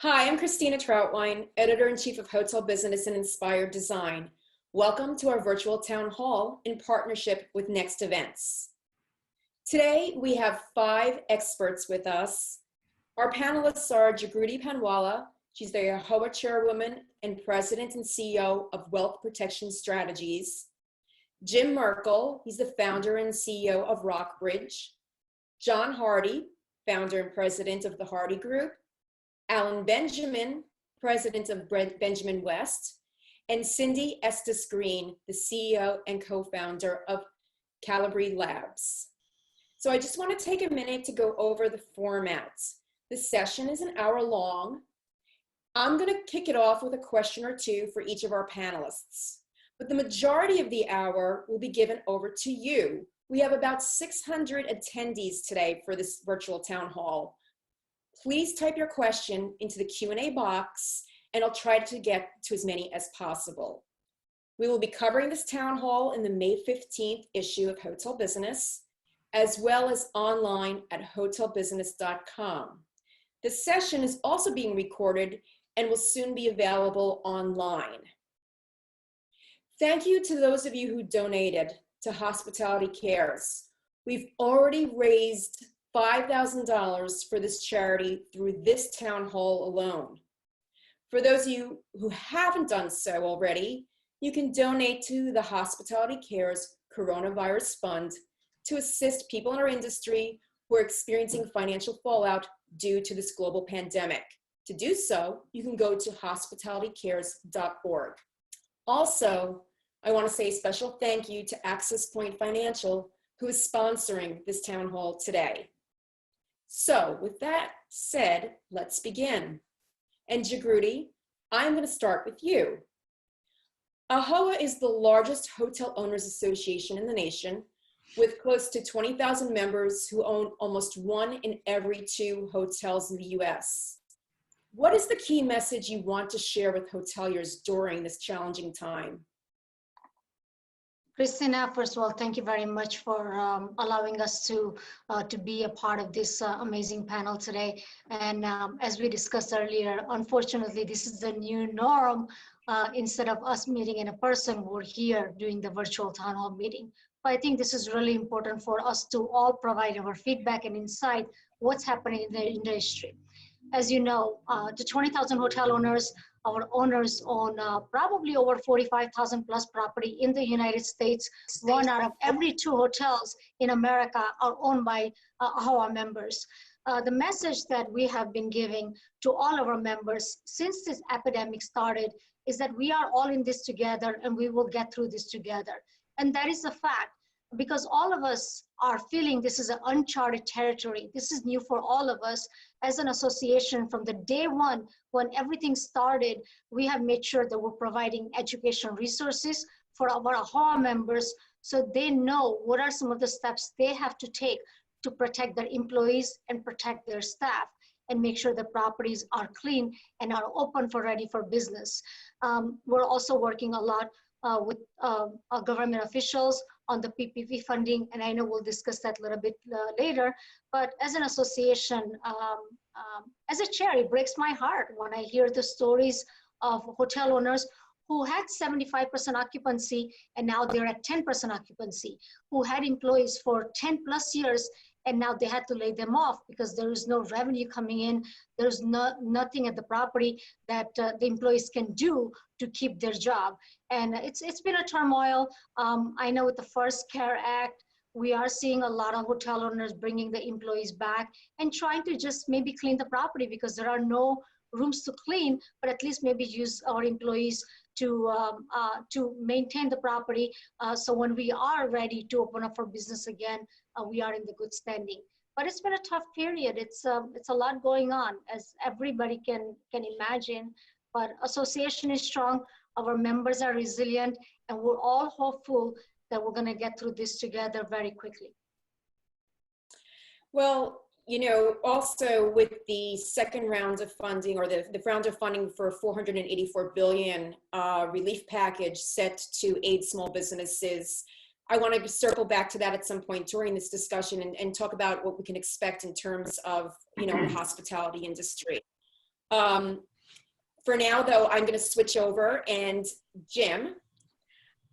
Hi, I'm Christina Troutwine, Editor-in-Chief of Hotel Business and Inspired Design. Welcome to our virtual town hall in partnership with Next Events. Today, we have 5 experts with us. Our panelists are Jagruti Panwala. She's the AHOA Chairwoman and President and CEO of Wealth Protection Strategies. Jim Merkel, he's the founder and CEO of Rockbridge. John Hardy, founder and president of the Hardy Group. Alan Benjamin, president of Benjamin West, and Cindy Estes Green, the CEO and co-founder of Calibri Labs. So I just want to take a minute to go over the format. This session is an hour long. I'm going to kick it off with a question or two for each of our panelists, but the majority of the hour will be given over to you. We have about 600 attendees today for this virtual town hall. Please type your question into the Q&A box, and I'll try to get to as many as possible. We will be covering this town hall in the May 15th issue of Hotel Business, as well as online at hotelbusiness.com. The session is also being recorded and will soon be available online. Thank you to those of you who donated to Hospitality Cares. We've already raised $5,000 for this charity through this town hall alone. For those of you who haven't done so already, you can donate to the Hospitality Cares Coronavirus Fund to assist people in our industry who are experiencing financial fallout due to this global pandemic. To do so, you can go to hospitalitycares.org. Also, I want to say a special thank you to Access Point Financial, who is sponsoring this town hall today. So with that said, let's begin. And Jagruti, I'm going to start with you. AHOA is the largest hotel owners association in the nation, with close to 20,000 members who own almost 1 in every 2 hotels in the US. What is the key message you want to share with hoteliers during this challenging time? Christina, first of all, thank you very much for allowing us to be a part of this amazing panel today. And as we discussed earlier, unfortunately, this is the new norm. Instead of us meeting in a person, we're here doing the virtual town hall meeting. But I think this is really important for us to all provide our feedback and insight what's happening in the industry. As you know, the 20,000 hotel owners, our owners own probably over 45,000 plus property in the United States. 1 out of every 2 hotels in America are owned by AHOA members. The message that we have been giving to all of our members since this epidemic started is that we are all in this together and we will get through this together. And that is a fact, because all of us are feeling this is an uncharted territory. This is new for all of us. As an association, from the day one, when everything started, we have made sure that we're providing educational resources for our AHOA members so they know what are some of the steps they have to take to protect their employees and protect their staff and make sure the properties are clean and are open for ready for business. We're also working a lot with government officials on the PPP funding, and I know we'll discuss that a little bit later, but as an association, as a chair, it breaks my heart when I hear the stories of hotel owners who had 75% occupancy and now they're at 10% occupancy, who had employees for 10 plus years and now they had to lay them off because there is no revenue coming in. There's nothing at the property that the employees can do to keep their job. And it's been a turmoil. I know with the First Care Act, we are seeing a lot of hotel owners bringing the employees back and trying to just maybe clean the property because there are no rooms to clean, but at least maybe use our employees to maintain the property. So when we are ready to open up for business again, we are in the good standing. But it's been a tough period. It's a lot going on, as everybody can imagine. But association is strong, our members are resilient, and we're all hopeful that we're going to get through this together very quickly. Well, you know, also with the second round of funding, or the round of funding for $484 billion relief package set to aid small businesses, I want to circle back to that at some point during this discussion and talk about what we can expect in terms of, you know, the hospitality industry. For now, though, I'm going to switch over, and Jim,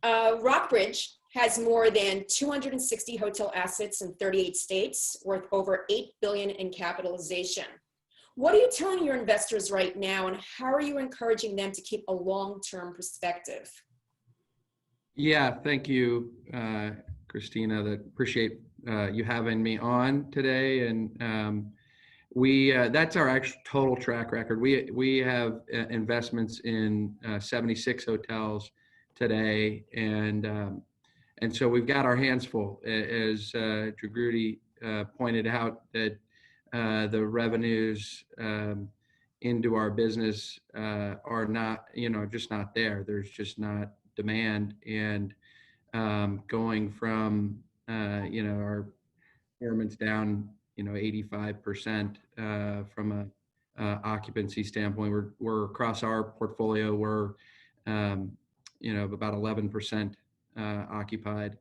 Rockbridge has more than 260 hotel assets in 38 states, worth over $8 billion in capitalization. What are you telling your investors right now, and how are you encouraging them to keep a long-term perspective? Yeah, thank you, Christina. Appreciate you having me on today. And that's our actual total track record. We have investments in 76 hotels today, and so we've got our hands full. As Dragruti pointed out, that the revenues into our business are not, just not there. There's just not demand, and going from our performance down 85% from a occupancy standpoint. We're across our portfolio, we're about 11% occupied,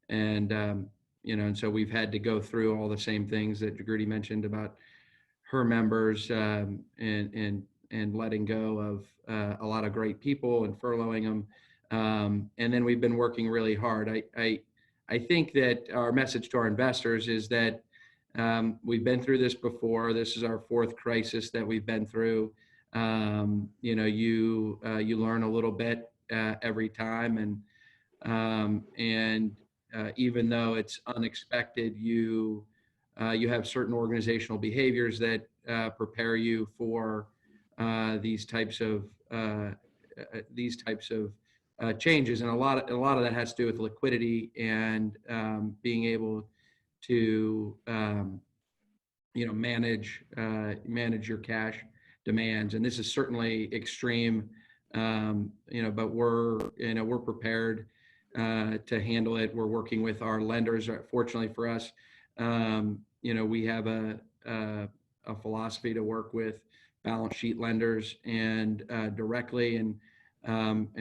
and and so we've had to go through all the same things that Dragruti mentioned about her members, and letting go of a lot of great people and furloughing them. And then we've been working really hard. I think that our message to our investors is that we've been through this before. This is our fourth crisis that we've been through. You learn a little bit every time, and even though it's unexpected, you have certain organizational behaviors that prepare you for these types of changes, and a lot of that has to do with liquidity and being able to manage your cash demands. And this is certainly extreme, but we're prepared to handle it. We're working with our lenders. Fortunately for us, we have a philosophy to work with balance sheet lenders and directly, and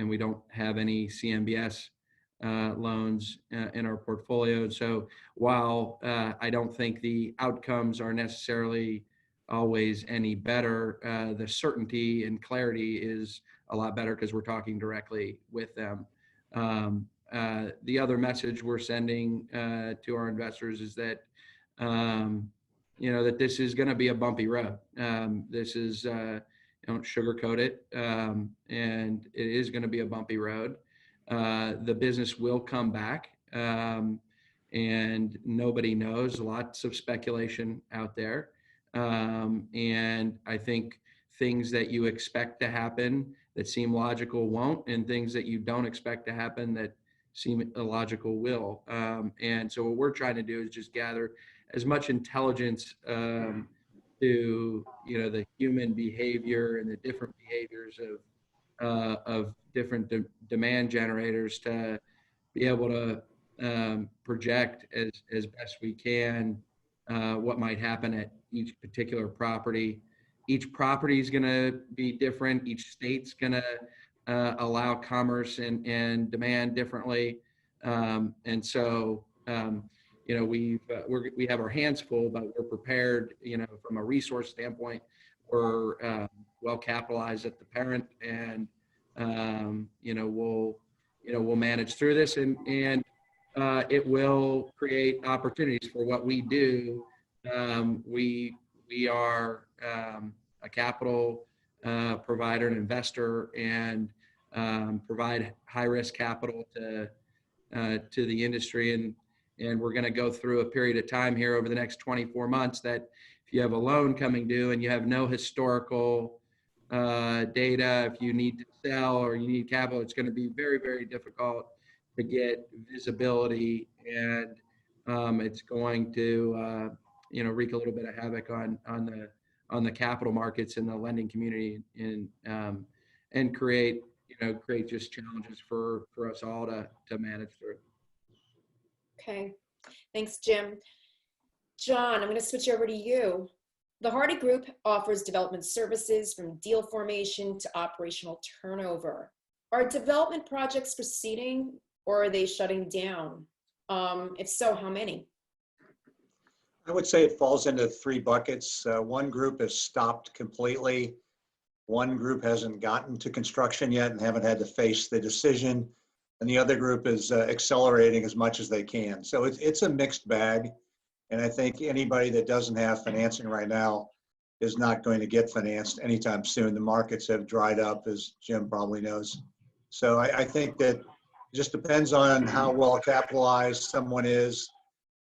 we don't have any CMBS loans in our portfolio. So while I don't think the outcomes are necessarily always any better, the certainty and clarity is a lot better because we're talking directly with them. The other message we're sending to our investors is that that this is going to be a bumpy road. This is don't sugarcoat it, and it is going to be a bumpy road. The business will come back, and nobody knows. Lots of speculation out there, and I think things that you expect to happen that seem logical won't, and things that you don't expect to happen that seem illogical will. And so what we're trying to do is just gather as much intelligence to the human behavior and the different behaviors of different demand generators to be able to project as best we can what might happen at each particular property. Each property is going to be different. Each state's going to allow commerce and demand differently, and so we have our hands full, but we're prepared. From a resource standpoint, we're well capitalized at the parent, and we'll manage through this, and it will create opportunities for what we do. We are a capital provider and investor, and provide high risk capital to the industry, and we're going to go through a period of time here over the next 24 months that if you have a loan coming due and you have no historical data, if you need to sell or you need capital, it's going to be very, very difficult to get visibility, and it's going to wreak a little bit of havoc on the capital markets and the lending community, and create just challenges for us all to manage through. Okay, thanks, Jim. John, I'm going to switch over to you. The Hardy Group offers development services from deal formation to operational turnover. Are development projects proceeding, or are they shutting down? If so, how many? I would say it falls into three buckets. One group has stopped completely. One group hasn't gotten to construction yet and haven't had to face the decision, and the other group is accelerating as much as they can. So it's a mixed bag, and I think anybody that doesn't have financing right now is not going to get financed anytime soon. The markets have dried up, as Jim probably knows. So I think that it just depends on how well capitalized someone is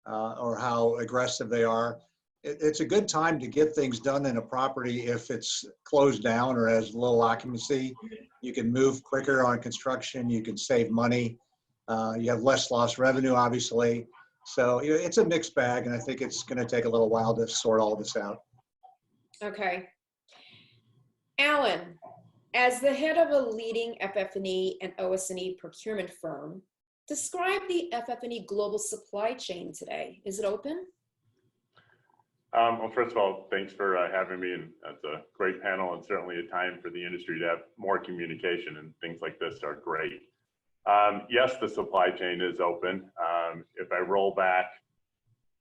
or how aggressive they are. It's a good time to get things done in a property if it's closed down or has low occupancy. You can move quicker on construction. You can save money. You have less lost revenue, obviously. So it's a mixed bag, and I think it's going to take a little while to sort all this out. Okay. Alan, as the head of a leading FF&E and OS&E procurement firm, describe the FF&E global supply chain today. Is it open? Well, first of all, thanks for having me, and it's a great panel and certainly a time for the industry to have more communication, and things like this are great. Yes, the supply chain is open. If I roll back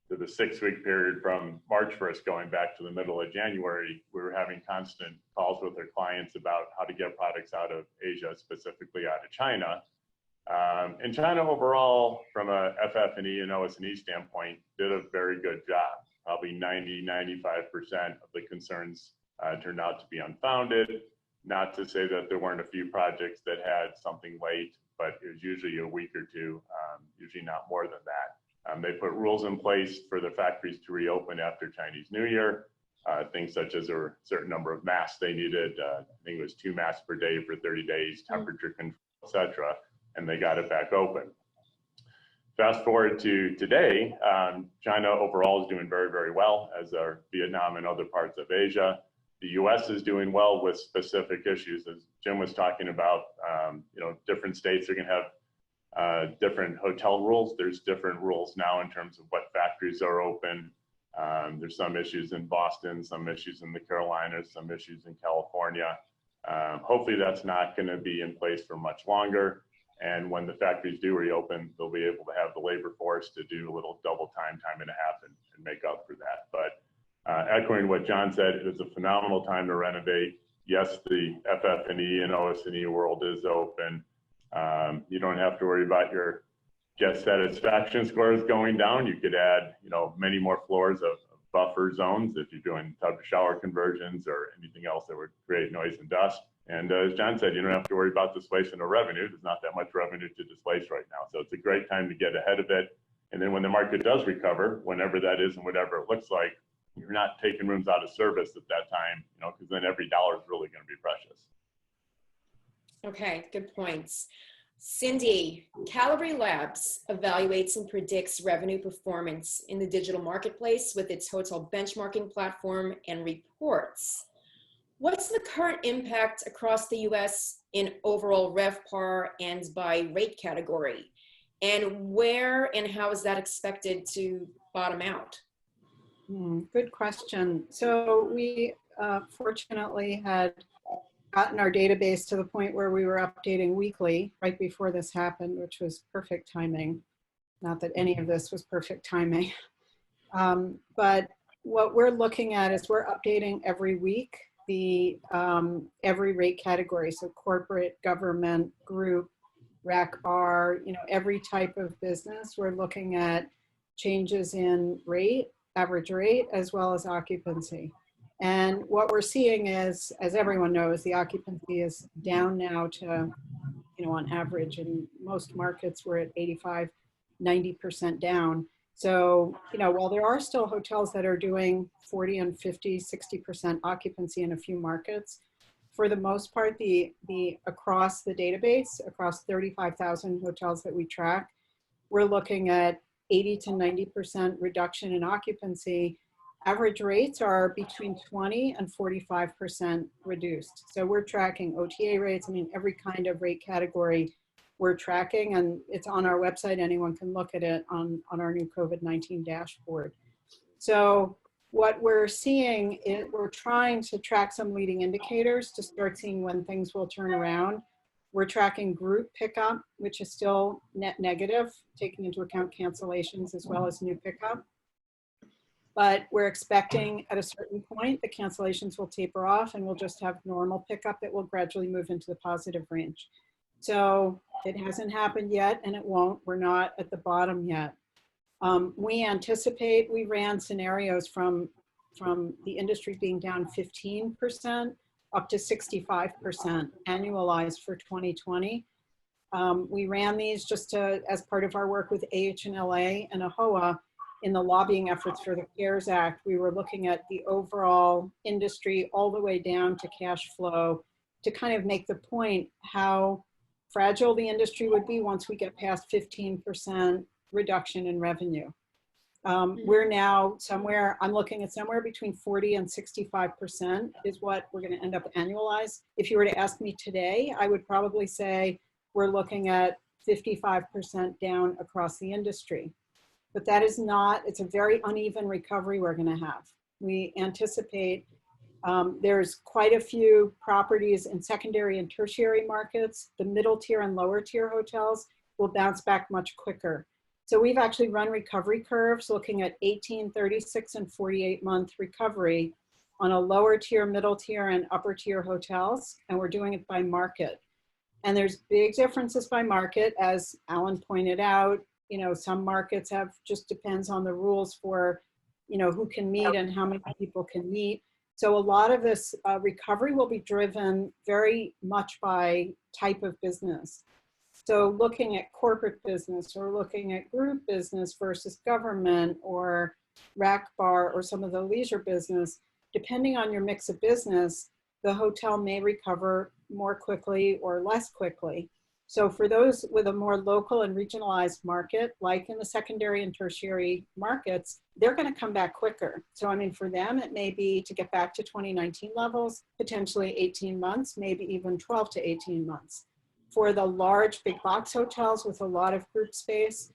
to the 6-week period from March 1st going back to the middle of January, we were having constant calls with our clients about how to get products out of Asia, specifically out of China. And China overall, from a FF&E and OS&E standpoint, did a very good job. Probably 90–95% of the concerns turned out to be unfounded. Not to say that there weren't a few projects that had something late, but it was usually a week or two, usually not more than that. They put rules in place for the factories to reopen after Chinese New Year. Things such as a certain number of masks they needed. I think it was 2 masks per day for 30 days, temperature control, etc. And they got it back open. Fast forward to today, China overall is doing very, very well, as are Vietnam and other parts of Asia. The US is doing well with specific issues. As Jim was talking about, different states are going to have different hotel rules. There's different rules now in terms of what factories are open. There's some issues in Boston, some issues in the Carolinas, some issues in California. Hopefully that's not going to be in place for much longer. And when the factories do reopen, they'll be able to have the labor force to do a little double time and a half, and make up for that. But echoing what John said, it is a phenomenal time to renovate. Yes, the FF&E and OS&E world is open. You don't have to worry about your guest satisfaction scores going down. You could add, many more floors of buffer zones if you're doing tub to shower conversions or anything else that would create noise and dust. And as John said, you don't have to worry about displacement of revenue. There's not that much revenue to displace right now. So it's a great time to get ahead of it. And then when the market does recover, whenever that is and whatever it looks like, you're not taking rooms out of service at that time, because then every dollar is really going to be precious. Okay, good points. Cindy, Calibre Labs evaluates and predicts revenue performance in the digital marketplace with its hotel benchmarking platform and reports. What's the current impact across the US in overall RevPAR and by rate category? And where and how is that expected to bottom out? Good question. So we fortunately had gotten our database to the point where we were updating weekly right before this happened, which was perfect timing. Not that any of this was perfect timing. But what we're looking at is we're updating every week the every rate category. So corporate, government, group, rack bar, every type of business. We're looking at changes in rate, average rate, as well as occupancy. And what we're seeing is, as everyone knows, the occupancy is down now to, on average in most markets, we're at 85, 90% down. So, while there are still hotels that are doing 40 and 50, 60% occupancy in a few markets, for the most part, the across the database, across 35,000 hotels that we track, we're looking at 80 to 90% reduction in occupancy. Average rates are between 20 and 45% reduced. So we're tracking OTA rates. Every kind of rate category we're tracking, and it's on our website. Anyone can look at it on our new COVID-19 dashboard. So what we're seeing is we're trying to track some leading indicators to start seeing when things will turn around. We're tracking group pickup, which is still net negative, taking into account cancellations as well as new pickup. But we're expecting at a certain point, the cancellations will taper off and we'll just have normal pickup that will gradually move into the positive range. So it hasn't happened yet and it won't. We're not at the bottom yet. We anticipate, we ran scenarios from the industry being down 15% up to 65% annualized for 2020. We ran these just as part of our work with AHLA and AHOA in the lobbying efforts for the CARES Act. We were looking at the overall industry all the way down to cash flow to kind of make the point how fragile the industry would be once we get past 15% reduction in revenue. We're now somewhere, I'm looking at somewhere between 40 and 65% is what we're going to end up annualized. If you were to ask me today, I would probably say we're looking at 55% down across the industry. But that is not, it's a very uneven recovery we're going to have. We anticipate there's quite a few properties in secondary and tertiary markets. The middle tier and lower tier hotels will bounce back much quicker. So we've actually run recovery curves looking at 18, 36, and 48-month recovery on a lower tier, middle tier, and upper tier hotels. And we're doing it by market. And there's big differences by market, as Alan pointed out. You know, some markets have, just depends on the rules for, you know, who can meet and how many people can meet. So a lot of this recovery will be driven very much by type of business. So looking at corporate business or looking at group business versus government or rack bar or some of the leisure business, depending on your mix of business, the hotel may recover more quickly or less quickly. So for those with a more local and regionalized market, like in the secondary and tertiary markets, they're going to come back quicker. So I mean, for them, it may be to get back to 2019 levels, potentially 18 months, maybe even 12 to 18 months. For the large big box hotels with a lot of group space,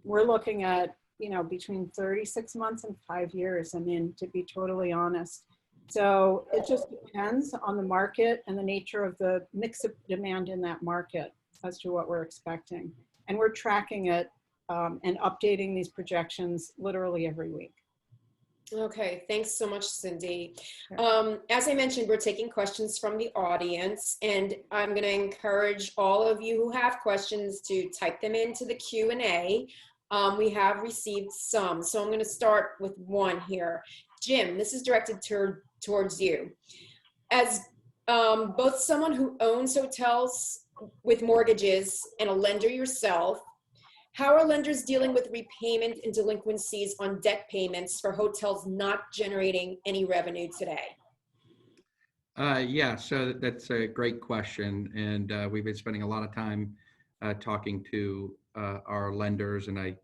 we're looking at, you know, between 36 months and 5 years. I mean, to be totally honest. So it just depends on the market and the nature of the mix of demand in that market as to what we're expecting. And we're tracking it and updating these projections literally every week. Okay, thanks so much, Cindy. As I mentioned, we're taking questions from the audience, and I'm going to encourage all of you who have questions to type them into the Q&A. We have received some, so I'm going to start with one here. Jim, this is directed towards you. As both someone who owns hotels with mortgages and a lender yourself, how are lenders dealing with repayment and delinquencies on debt payments for hotels not generating any revenue today? Yeah, so that's a great question. And we've been spending a lot of time talking to our lenders. And I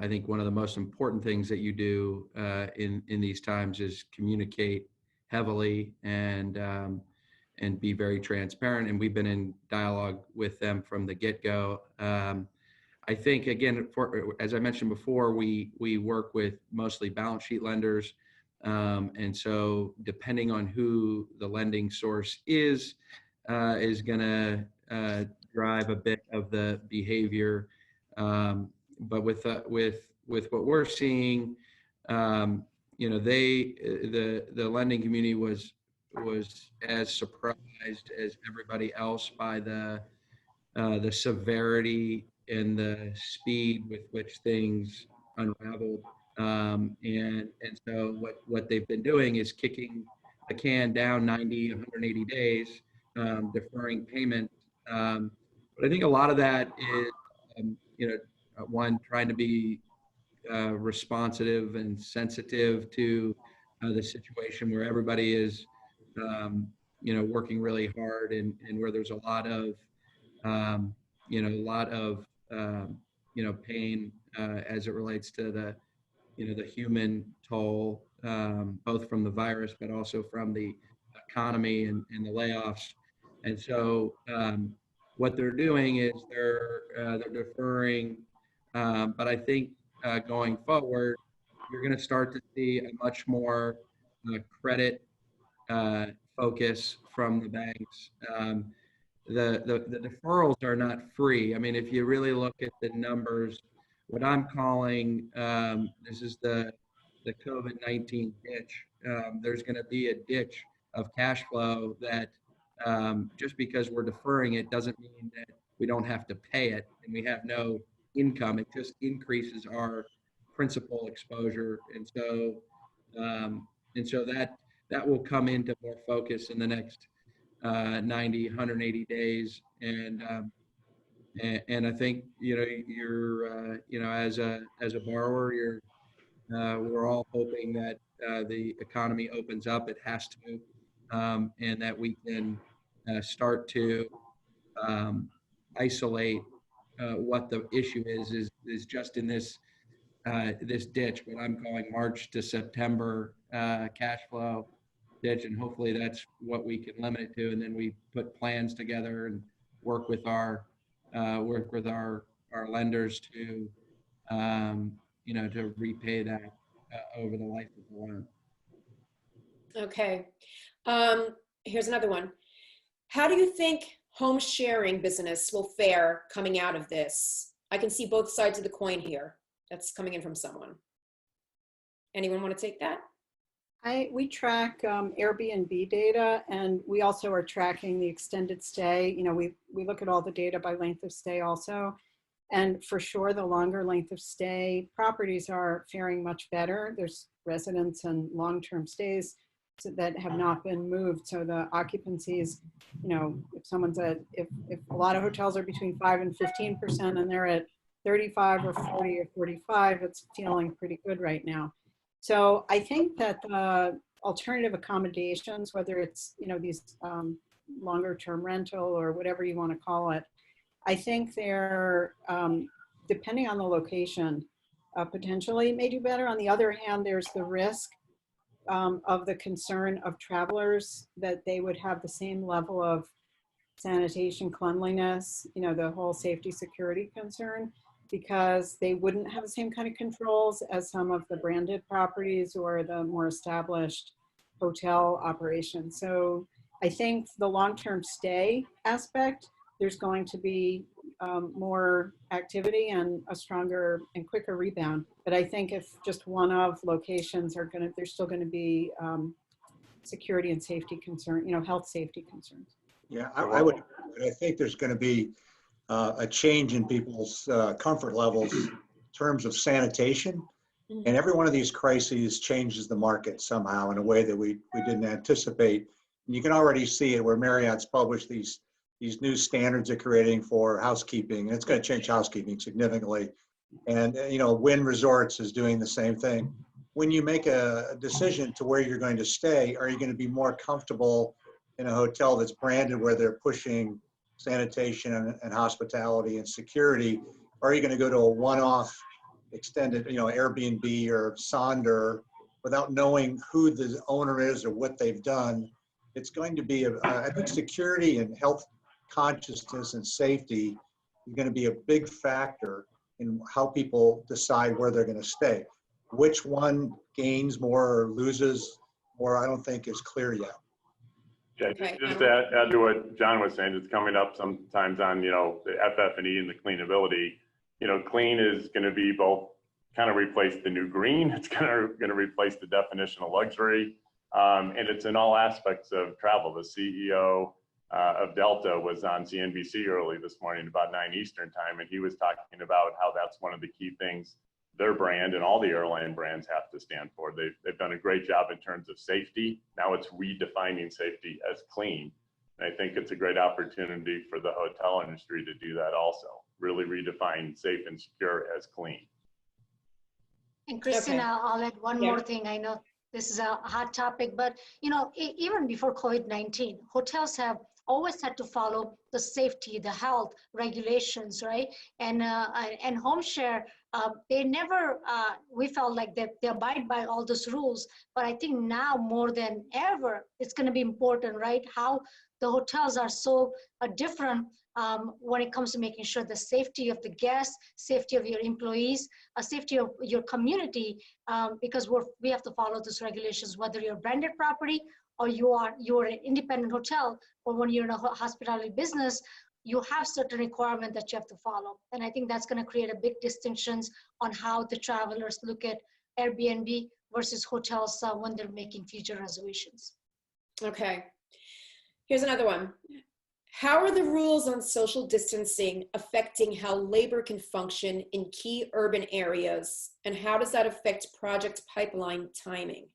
think one of the most important things that you do in these times is communicate heavily and be very transparent. And we've been in dialogue with them from the get-go. I think, again, as I mentioned before, we work with mostly balance sheet lenders. And so depending on who the lending source is going to drive a bit of the behavior. But with what we're seeing, you know, the lending community was as surprised as everybody else by the severity and the speed with which things unraveled. And so what they've been doing is kicking the can down 90, 180 days, deferring payment. But I think a lot of that is, you know, one, trying to be responsive and sensitive to the situation where everybody is, you know, working really hard and where there's a lot of, you know, pain as it relates to the, you know, the human toll, both from the virus, but also from the economy and the layoffs. And so what they're doing is they're deferring. But I think going forward, you're going to start to see a much more credit focus from the banks. The deferrals are not free. I mean, if you really look at the numbers, what I'm calling, this is the the COVID-19 ditch. There's going to be a ditch of cash flow that just because we're deferring it doesn't mean that we don't have to pay it and we have no income. It just increases our principal exposure. And so that will come into more focus in the next 90, 180 days. And I think, you're, as a borrower, we're all hoping that the economy opens up. It has to, and that we can start to isolate what the issue is just in this ditch, what I'm calling March to September cash flow ditch, and hopefully that's what we can limit it to, and then we put plans together and work with our lenders to to repay that over the life of the loan. Okay. Here's another one. How do you think home sharing business will fare coming out of this? I can see both sides of the coin here. That's coming in from someone. Anyone want to take that? We track Airbnb data, and we also are tracking the extended stay. We look at all the data by length of stay also. And for sure, the longer length of stay properties are faring much better. There's residents and long-term stays that have not been moved. So the occupancies, if a lot of hotels are between 5 and 15% and they're at 35 or 40 or 45, it's feeling pretty good right now. So I think that alternative accommodations, whether it's, these longer term rental or whatever you want to call it, I think they're, depending on the location, potentially may do better. On the other hand, there's the risk of the concern of travelers that they would have the same level of sanitation, cleanliness, the whole safety security concern, because they wouldn't have the same kind of controls as some of the branded properties or the more established hotel operations. So I think the long-term stay aspect, there's going to be more activity and a stronger and quicker rebound. But I think if just one of locations there's still going to be security and safety concern, health safety concerns. Yeah, I think there's going to be a change in people's comfort levels in terms of sanitation. And every one of these crises changes the market somehow in a way that we didn't anticipate. And you can already see it where Marriott's published these new standards they're creating for housekeeping. And it's going to change housekeeping significantly. And, Wynn Resorts is doing the same thing. When you make a decision to where you're going to stay, are you going to be more comfortable in a hotel that's branded where they're pushing sanitation and hospitality and security? Or are you going to go to a one-off extended, Airbnb or Sonder without knowing who the owner is or what they've done? It's going to be, I think security and health consciousness and safety is going to be a big factor in how people decide where they're going to stay. Which one gains more or loses more, I don't think is clear yet. Yeah, just to add to what John was saying, it's coming up sometimes on, the FF&E and the cleanability. Clean is going to be both kind of replace the new green. It's going to replace the definition of luxury. And it's in all aspects of travel. The CEO of Delta was on CNBC early this morning about 9 Eastern time, and he was talking about how that's one of the key things their brand and all the airline brands have to stand for. They've done a great job in terms of safety. Now it's redefining safety as clean. And I think it's a great opportunity for the hotel industry to do that also, really redefine safe and secure as clean. And Christina, okay. I'll add one more thing. I know this is a hot topic, but even before COVID-19, hotels have always had to follow the safety, the health regulations, right? And home share, they never, we felt like they abide by all those rules, but I think now more than ever, it's gonna be important, right? How the hotels are so different when it comes to making sure the safety of the guests, safety of your employees, safety of your community, because we have to follow those regulations, whether you're a branded property or you're an independent hotel, or when you're in a hospitality business, you have certain requirements that you have to follow. And I think that's going to create a big distinctions on how the travelers look at Airbnb versus hotels when they're making future reservations. Okay. Here's another one. How are the rules on social distancing affecting how labor can function in key urban areas? And how does that affect project pipeline timing?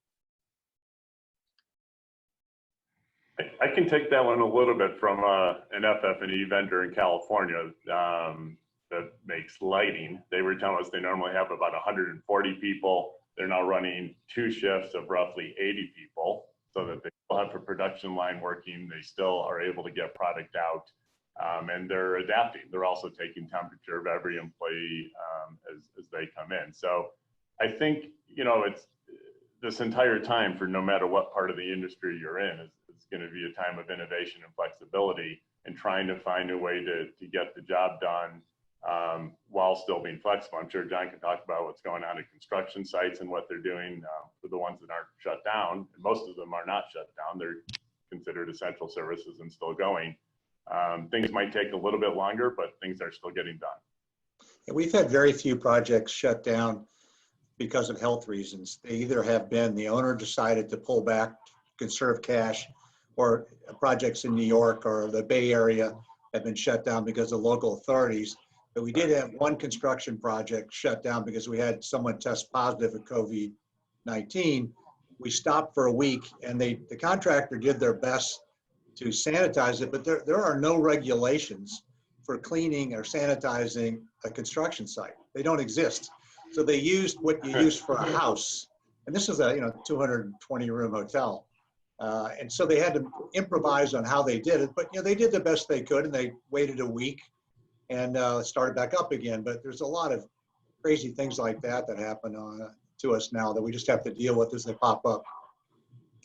I can take that one a little bit from an FF&E vendor in California that makes lighting. They were telling us they normally have about 140 people. They're now running 2 shifts of roughly 80 people so that they still have a production line working. They still are able to get product out, and they're adapting. They're also taking temperature of every employee as they come in. So I think, you know, it's this entire time, for no matter what part of the industry you're in, it's going to be a time of innovation and flexibility and trying to find a way to get the job done while still being flexible. I'm sure John can talk about what's going on at construction sites and what they're doing for the ones that aren't shut down. And most of them are not shut down. They're considered essential services and still going. Things might take a little bit longer, but things are still getting done. And we've had very few projects shut down because of health reasons. They either have been the owner decided to pull back, conserve cash, or projects in New York or the Bay Area have been shut down because of local authorities. But we did have one construction project shut down because we had someone test positive for COVID-19. We stopped for a week, and the contractor did their best to sanitize it, but there are no regulations for cleaning or sanitizing a construction site. They don't exist. So they used what you use for a house. And this is a 220 room hotel. And so they had to improvise on how they did it, but they did the best they could, and they waited a week and started back up again. But there's a lot of crazy things like that happen to us now that we just have to deal with as they pop up.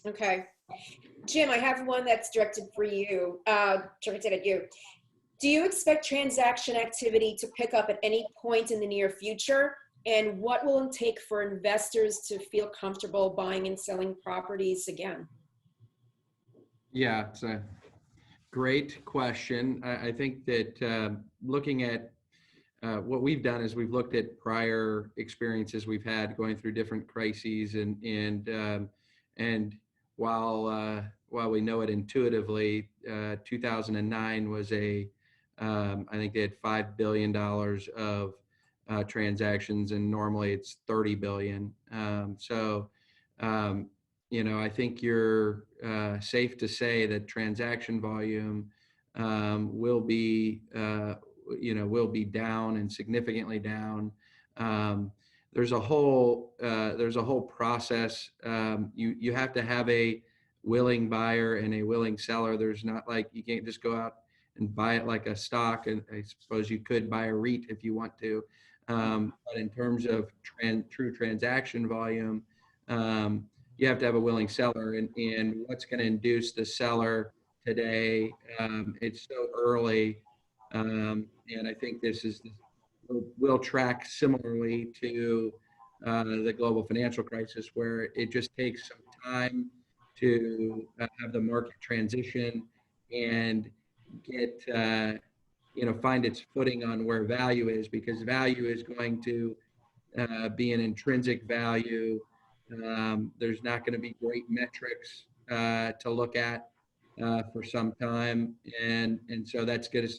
Okay. Jim, I have one that's directed for you, directed at you. Do you expect transaction activity to pick up at any point in the near future? And what will it take for investors to feel comfortable buying and selling properties again? Yeah, it's a great question. I think that looking at what we've done is we've looked at prior experiences we've had going through different crises, and while we know it intuitively, 2009 was I think they had $5 billion of transactions, and normally it's 30 billion. I think you're safe to say that transaction volume will be down, and significantly down. There's a whole process. You have to have a willing buyer and a willing seller. There's not like you can't just go out and buy it like a stock. And I suppose you could buy a REIT if you want to. But in terms of true transaction volume, you have to have a willing seller. And what's going to induce the seller today? It's so early, and I think will track similarly to the global financial crisis, where it just takes some time to have the market transition and get find its footing on where value is, because value is going to be an intrinsic value. There's not going to be great metrics to look at for some time, and so that's going to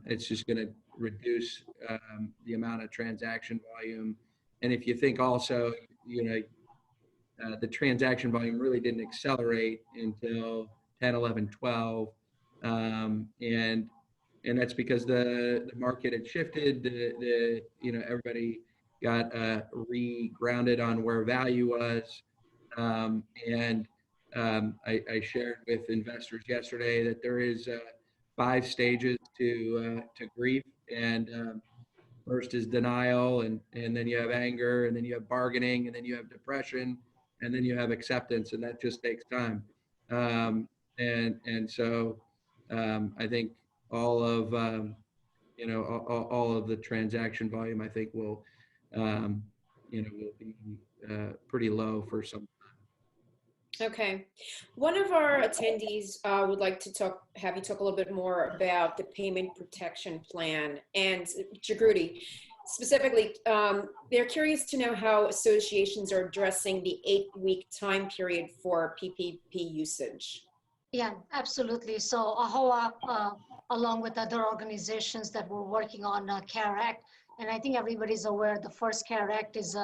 it's just going to reduce the amount of transaction volume. And if you think also, the transaction volume really didn't accelerate until 10, 11, 12. And that's because the market had shifted. Everybody got re-grounded on where value was. I shared with investors yesterday that there is 5 stages to grief, and first is denial, and then you have anger, and then you have bargaining, and then you have depression, and then you have acceptance, and that just takes time. So I think all of all of the transaction volume, I think will be pretty low for some time. Okay. One of our attendees would like to have you talk a little bit more about the payment protection plan. And Jagruti, specifically, they're curious to know how associations are addressing the 8-week time period for PPP usage. Yeah, absolutely. So AHOA, along with other organizations that were working on CARE Act, and I think everybody's aware the first CARE Act is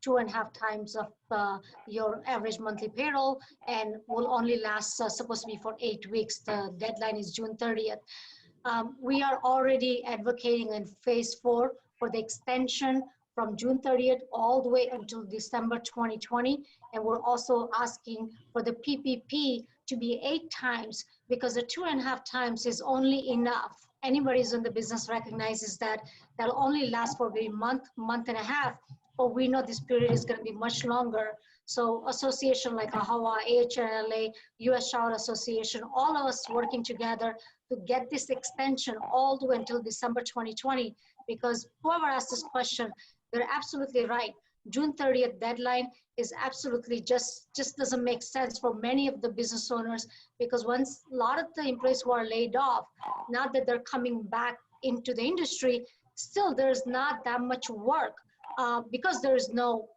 2.5 times of your average monthly payroll and will only last supposed to be for 8 weeks. The deadline is June 30th. We are already advocating in phase 4 for the extension from June 30th all the way until December 2020. And we're also asking for the PPP to be 8 times because the 2.5 times is only enough. Anybody who's in the business recognizes that that'll only last for a month, month and a half, but we know this period is gonna be much longer. So association like AHOA, AHLA, US Shower Association, all of us working together to get this extension all the way until December 2020, because whoever asked this question, they're absolutely right. June 30th deadline is absolutely just doesn't make sense for many of the business owners, because once a lot of the employees who are laid off, now that they're coming back into the industry, still there's not that much work because there's no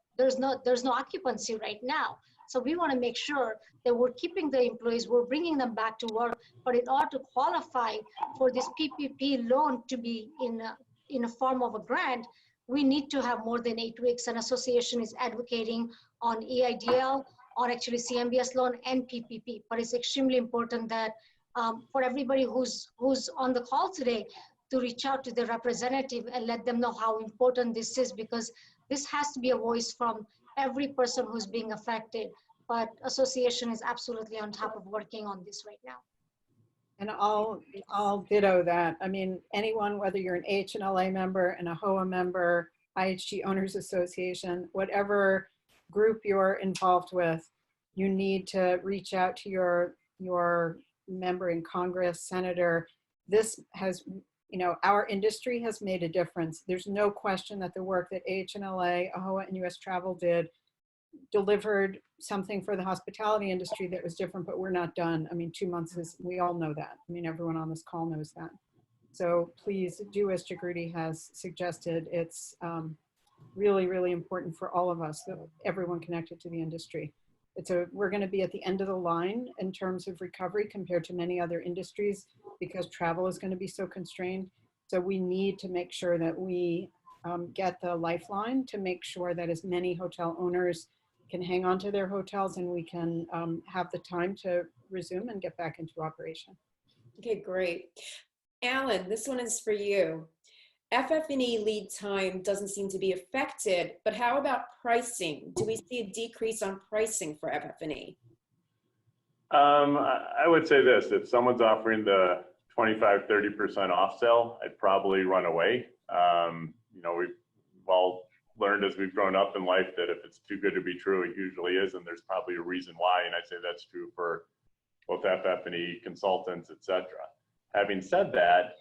occupancy right now. So we want to make sure that we're keeping the employees, we're bringing them back to work, but in order to qualify for this PPP loan to be in a form of a grant, we need to have more than 8 weeks. An association is advocating on EIDL, on actually CMBS loan and PPP. But it's extremely important that for everybody who's on the call today to reach out to the representative and let them know how important this is, because this has to be a voice from every person who's being affected. But association is absolutely on top of working on this right now. And I'll ditto that. I mean, anyone, whether you're an HLA member, an AHOA member, IHG Owners Association, whatever group you're involved with, you need to reach out to your member in Congress, senator. This has, our industry has made a difference. There's no question that the work that AHLA, AHOA, and US Travel delivered something for the hospitality industry that was different, but we're not done. I mean, 2 months is, we all know that. I mean, everyone on this call knows that. So please do as Jagriti has suggested. It's really, really important for all of us, everyone connected to the industry. We're going to be at the end of the line in terms of recovery compared to many other industries because travel is going to be so constrained. So we need to make sure that we get the lifeline to make sure that as many hotel owners can hang on to their hotels and we can have the time to resume and get back into operation. Okay, great. Alan, this one is for you. FF&E lead time doesn't seem to be affected, but how about pricing? Do we see a decrease on pricing for FF&E? I would say this, if someone's offering the 25–30% off sale, I'd probably run away. We've all learned as we've grown up in life that if it's too good to be true, it usually is, and there's probably a reason why, and I'd say that's true for both FF&E, consultants, etc. Having said that,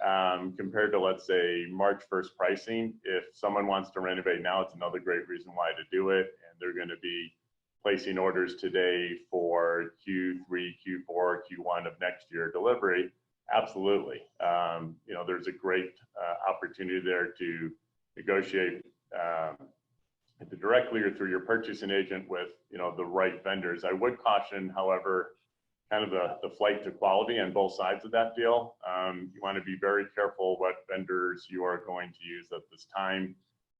compared to, let's say, March 1st pricing, if someone wants to renovate now, it's another great reason why to do it, and they're going to be placing orders today for Q3, Q4, Q1 of next year delivery. Absolutely. There's a great opportunity there to negotiate directly or through your purchasing agent with the right vendors. I would caution, however, kind of the flight to quality on both sides of that deal. You want to be very careful what vendors you are going to use at this time.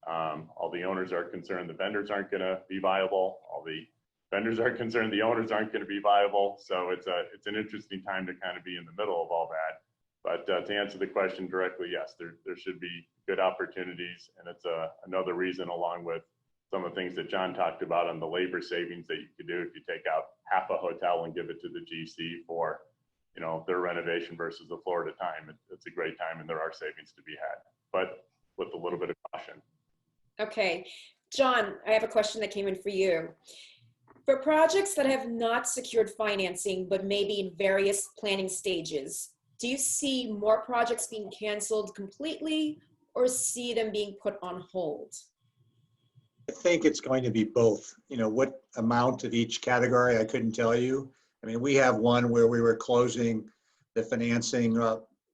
All the owners are concerned the vendors aren't going to be viable. All the vendors are concerned the owners aren't going to be viable. So it's an interesting time to kind of be in the middle of all that. But to answer the question directly, yes, there should be good opportunities, and it's another reason, along with some of the things that John talked about on the labor savings that you could do if you take out half a hotel and give it to the GC for their renovation versus the floor at a time. It's a great time, and there are savings to be had, but with a little bit of caution. Okay, John, I have a question that came in for you. For projects that have not secured financing, but maybe in various planning stages, do you see more projects being canceled completely or see them being put on hold? I think it's going to be both. What amount of each category, I couldn't tell you. I mean, we have one where we were closing the financing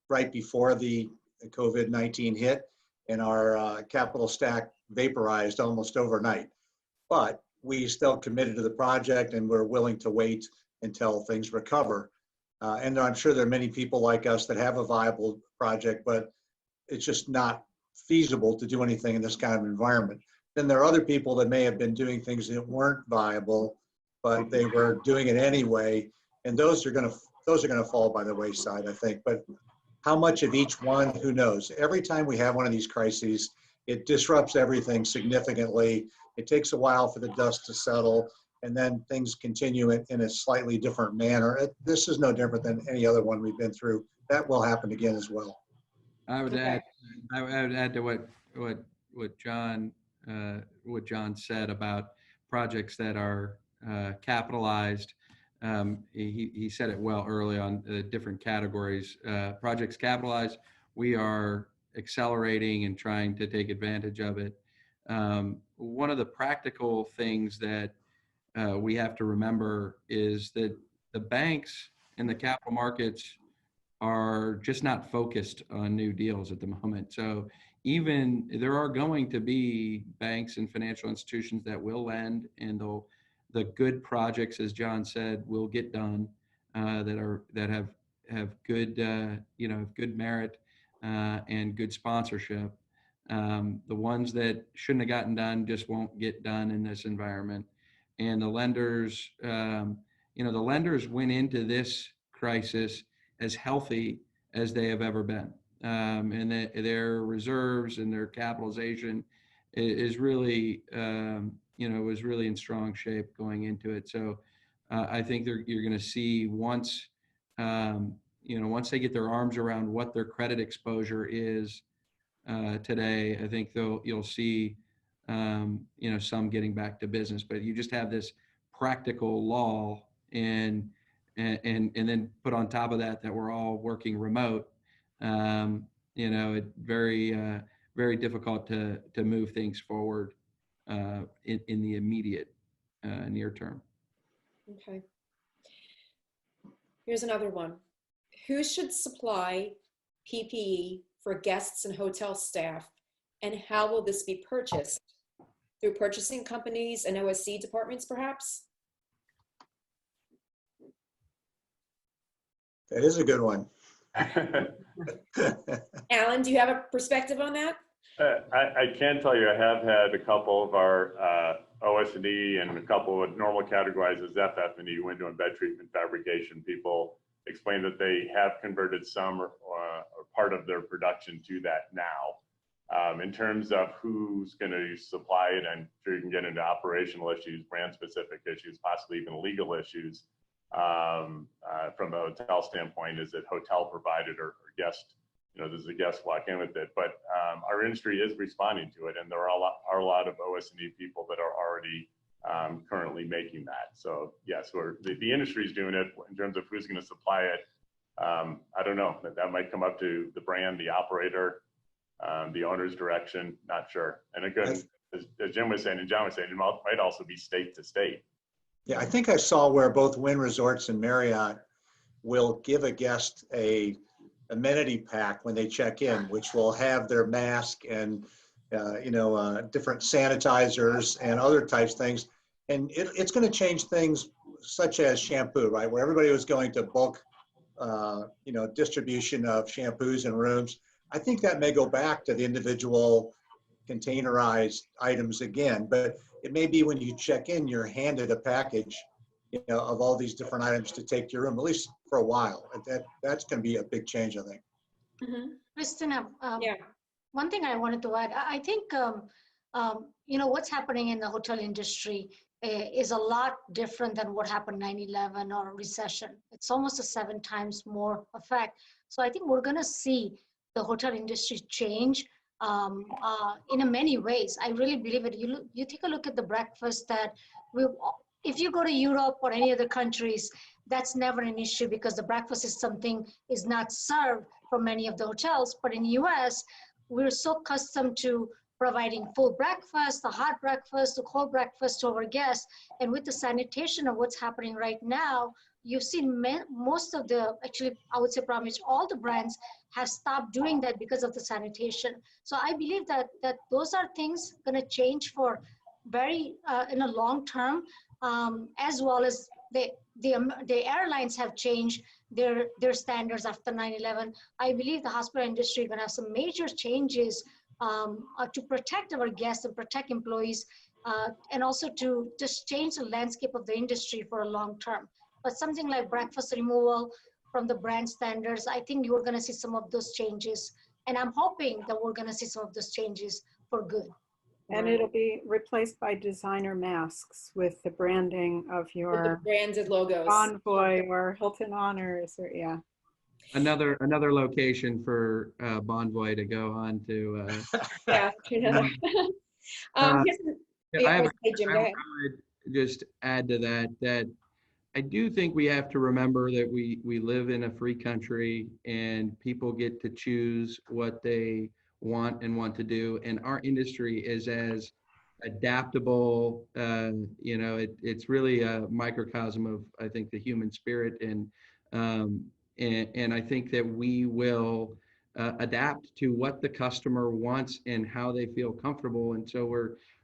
right before the COVID-19 hit, and our capital stack vaporized almost overnight. But we still committed to the project, and we're willing to wait until things recover. And I'm sure there are many people like us that have a viable project, but it's just not feasible to do anything in this kind of environment. Then there are other people that may have been doing things that weren't viable, but they were doing it anyway, and those are going to fall by the wayside, I think. But how much of each one, who knows? Every time we have one of these crises, it disrupts everything significantly. It takes a while for the dust to settle, and then things continue in a slightly different manner. This is no different than any other one we've been through. That will happen again as well. I would Okay. add to what John said about projects that are capitalized. He said it well early on, different categories. Projects capitalized, we are accelerating and trying to take advantage of it. One of the practical things that we have to remember is that the banks and the capital markets are just not focused on new deals at the moment. So even there are going to be banks and financial institutions that will lend, and the good projects, as John said, will get done, that have good good merit and good sponsorship. The ones that shouldn't have gotten done just won't get done in this environment. And the lenders, the lenders went into this crisis as healthy as they have ever been. And their reserves and their capitalization is really, was really in strong shape going into it. So I think you're going to see once they get their arms around what their credit exposure is today, I think you'll see, some getting back to business. But you just have this practical lull, and then put on top of that we're all working remote. It very difficult to move things forward in the immediate near term. Okay. Here's another one. Who should supply PPE for guests and hotel staff, and how will this be purchased? Through purchasing companies and OSC departments, perhaps? That is a good one. Alan, do you have a perspective on that? I can tell you I have had a couple of our OS&E and a couple of normal categories as FF&E, window and bed treatment fabrication people, explain that they have converted some or part of their production to that now. In terms of who's going to supply it, I'm sure you can get into operational issues, brand specific issues, possibly even legal issues. From a hotel standpoint, is it hotel provided or guest? Does the guest walk in with it? But our industry is responding to it, and there are a lot of OS&E people that are already currently making that. So yes, the industry is doing it. In terms of who's going to supply it, I don't know. That might come up to the brand, the operator, the owner's direction. Not sure. And again, as Jim was saying and John was saying, it might also be state to state. Yeah, I think I saw where both Wynn Resorts and Marriott will give a guest a amenity pack when they check in, which will have their mask and different sanitizers and other types of things. And it's going to change things such as shampoo, right? Where everybody was going to bulk, distribution of shampoos and rooms. I think that may go back to the individual containerized items again, but it may be when you check in, you're handed a package, of all these different items to take to your room, at least for a while. That's going to be a big change, I think. Mm-hmm. Christina, Yeah. one thing I wanted to add, I think, what's happening in the hotel industry is a lot different than what happened 9/11 or recession. It's almost a 7 times more effect. So I think we're going to see the hotel industry change in many ways. I really believe it. You take a look at the breakfast that if you go to Europe or any other countries, that's never an issue because the breakfast is not served from many of the hotels. But in the US, we're so accustomed to providing full breakfast, the hot breakfast, the cold breakfast to our guests. And with the sanitation of what's happening right now, you've seen most of actually, I would say probably all the brands have stopped doing that because of the sanitation. So I believe that those are things going to change for very in a long term, as well as the airlines have changed their standards after 9/11. I believe the hospital industry is going to have some major changes to protect our guests and protect employees, and also to just change the landscape of the industry for a long term. But something like breakfast removal from the brand standards, I think you're going to see some of those changes. And I'm hoping that we're going to see some of those changes for good. And it'll be replaced by designer masks with the branding of With the your branded logos. Envoy or Hilton Honors, or yeah. Another location for Bonvoy to go on to. Yeah. Here's Yeah, I Jim, go ahead. would just add to that I do think we have to remember that we live in a free country and people get to choose what they want to do. And our industry is as adaptable, it's really a microcosm of, I think, the human spirit. And I think that we will adapt to what the customer wants and how they feel comfortable. And so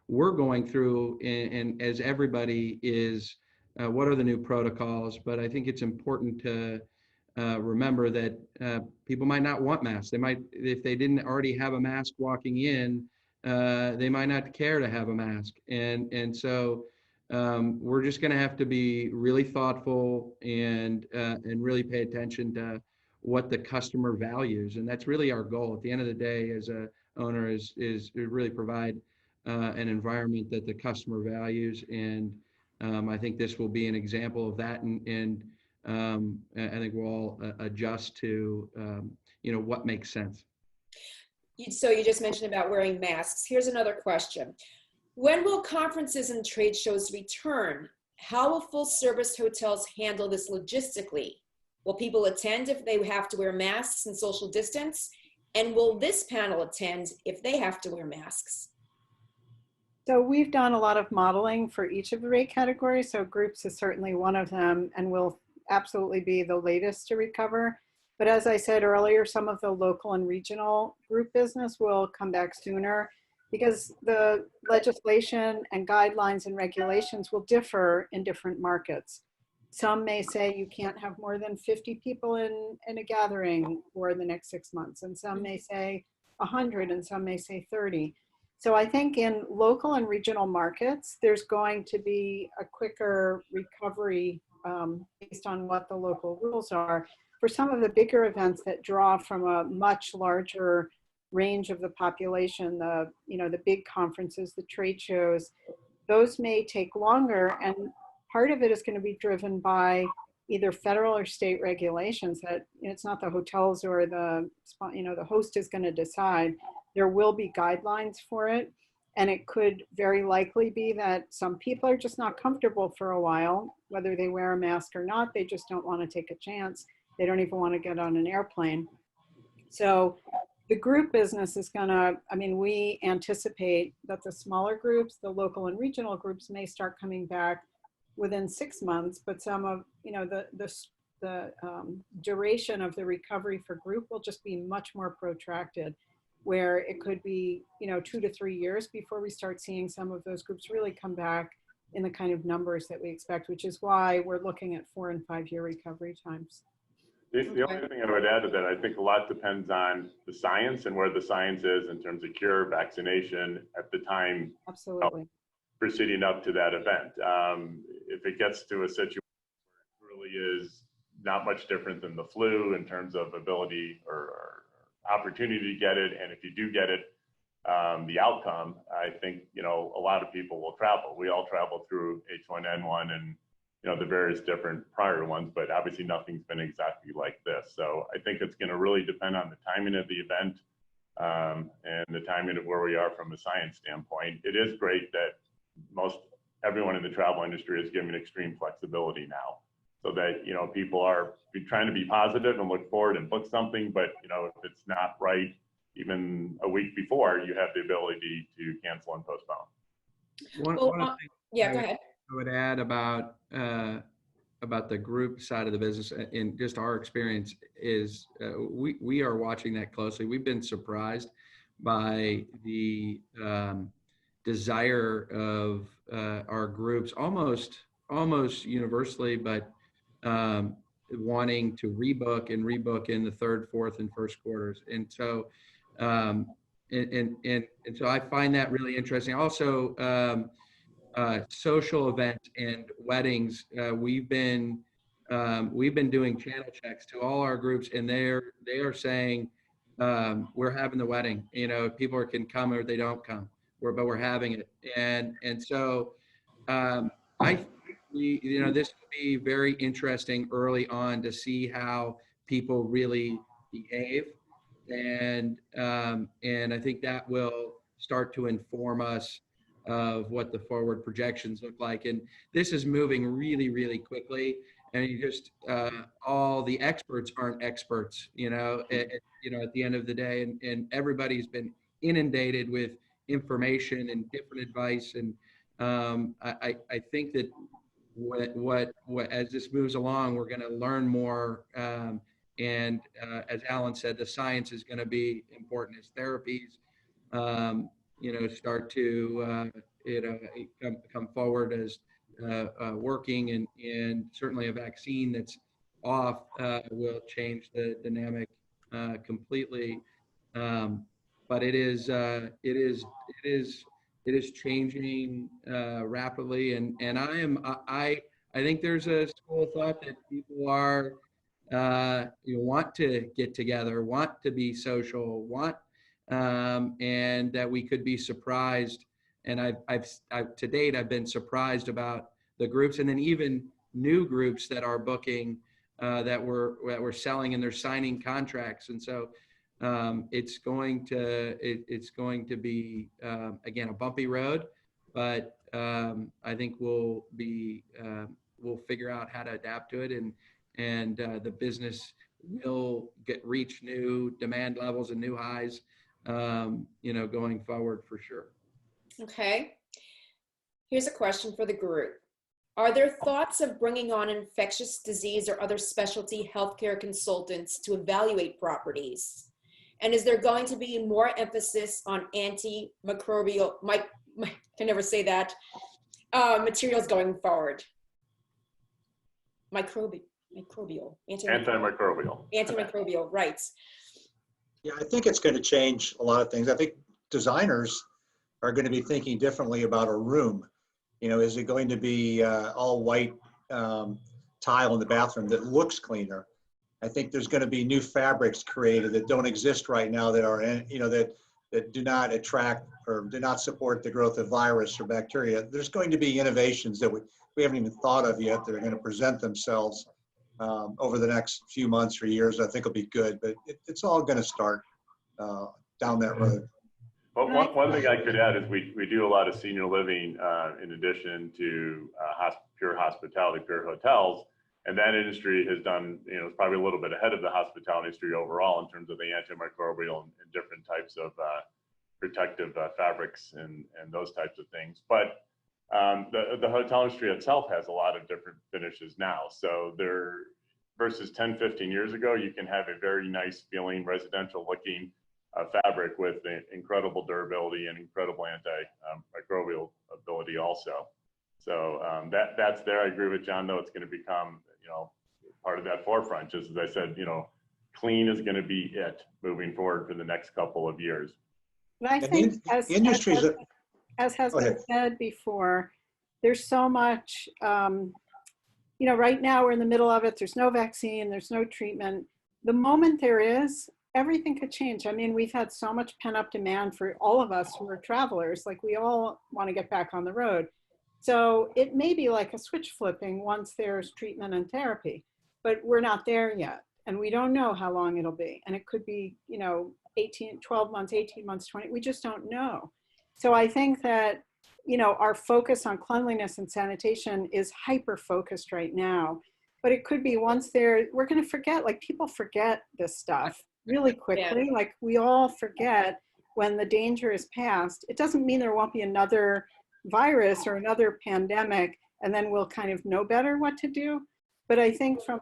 we're going through, and as everybody is, what are the new protocols? But I think it's important to remember that people might not want masks. They might, if they didn't already have a mask walking in, they might not care to have a mask. And so we're just going to have to be really thoughtful and really pay attention to what the customer values. And that's really our goal at the end of the day as a owner is to really provide an environment that the customer values. And I think this will be an example of that. And I think we'll all adjust to, what makes sense. So you just mentioned about wearing masks. Here's another question. When will conferences and trade shows return? How will full service hotels handle this logistically? Will people attend if they have to wear masks and social distance? And will this panel attend if they have to wear masks? So we've done a lot of modeling for each of the rate categories. So groups is certainly one of them and will absolutely be the latest to recover. But as I said earlier, some of the local and regional group business will come back sooner because the legislation and guidelines and regulations will differ in different markets. Some may say you can't have more than 50 people in a gathering for the next 6 months. And some may say 100 and some may say 30. So I think in local and regional markets, there's going to be a quicker recovery based on what the local rules are. For some of the bigger events that draw from a much larger range of the population, the big conferences, the trade shows, those may take longer. And part of it is going to be driven by either federal or state regulations that it's not the hotels or the host is going to decide. There will be guidelines for it. And it could very likely be that some people are just not comfortable for a while, whether they wear a mask or not. They just don't want to take a chance. They don't even want to get on an airplane. So the group business is going to, we anticipate that the smaller groups, the local and regional groups may start coming back within 6 months, but some of, the duration of the recovery for group will just be much more protracted, where it could be, 2 to 3 years before we start seeing some of those groups really come back in the kind of numbers that we expect, which is why we're looking at 4 and 5 year recovery times. The only thing I would add to that, I think a lot depends on the science and where the science is in terms of cure, vaccination at the time. Absolutely. Proceeding up to that event. If it gets to a situation where it really is not much different than the flu in terms of ability or opportunity to get it, and if you do get it, the outcome, I think, a lot of people will travel. We all travel through H1N1 and, the various different prior ones, but obviously nothing's been exactly like this. So I think it's going to really depend on the timing of the event and the timing of where we are from a science standpoint. It is great that everyone in the travel industry is giving extreme flexibility now, so that people are trying to be positive and look forward and book something, but if it's not right even a week before, you have the ability to cancel and postpone. One thing yeah, go ahead. I would add about about the group side of the business in just our experience is we are watching that closely. We've been surprised by the desire of our groups almost universally, but wanting to rebook in the third, fourth, and first quarters. And so and so I find that really interesting. Also, social events and weddings. We've been doing channel checks to all our groups, and they are saying we're having the wedding. You know, people can come or they don't come, but we're having it. And so I think this will be very interesting early on to see how people really behave, and I think that will start to inform us of what the forward projections look like. And this is moving really, really quickly. And you just all the experts aren't experts, at the end of the day, and everybody's been inundated with information and different advice. And I think that what as this moves along, we're going to learn more. And as Alan said, the science is going to be important as therapies, start to, come forward as working, and certainly a vaccine that's off will change the dynamic completely. But it is changing rapidly, and I think there's a school of thought that people are want to get together, want to be social, and that we could be surprised. And I've to date, I've been surprised about the groups, and then even new groups that are booking, that we're selling, and they're signing contracts. And so it's going to be again a bumpy road, but I think we'll figure out how to adapt to it, and the business will reach new demand levels and new highs, going forward for sure. Okay. Here's a question for the group. Are there thoughts of bringing on infectious disease or other specialty healthcare consultants to evaluate properties? And is there going to be more emphasis on antimicrobial, I can never say that, materials going forward? Antimicrobial, right. Yeah, I think it's going to change a lot of things. I think designers are going to be thinking differently about a room. Is it going to be all white tile in the bathroom that looks cleaner? I think there's going to be new fabrics created that don't exist right now, that are, that do not attract or do not support the growth of virus or bacteria. There's going to be innovations that we haven't even thought of yet that are going to present themselves over the next few months or years. I think will be good, but it's all going to start down that road. Well, one thing I could add is we do a lot of senior living in addition to pure hospitality, pure hotels. And that industry has done, it's probably a little bit ahead of the hospitality industry overall in terms of the antimicrobial and different types of protective fabrics and those types of things. But the hotel industry itself has a lot of different finishes now. So versus 10, 15 years ago, you can have a very nice feeling, residential looking fabric with incredible durability and incredible antimicrobial ability also. So that's there. I agree with John, though. It's going to become, part of that forefront. Just as I said, clean is going to be it moving forward for the next couple of years. But I think as has been said before, there's so much, right now we're in the middle of it. There's no vaccine, there's no treatment. The moment there is, everything could change. I mean, we've had so much pent up demand for all of us who are travelers. Like, we all want to get back on the road. So it may be like a switch flipping once there's treatment and therapy, but we're not there yet. And we don't know how long it'll be. And it could be, 12 months, 18 months, 20, we just don't know. So I think that, our focus on cleanliness and sanitation is hyper focused right now, but it could be once we're going to forget, like, people forget this stuff really quickly. Yeah. Like, we all forget when the danger is past. It doesn't mean there won't be another virus or another pandemic, and then we'll kind of know better what to do. But I think from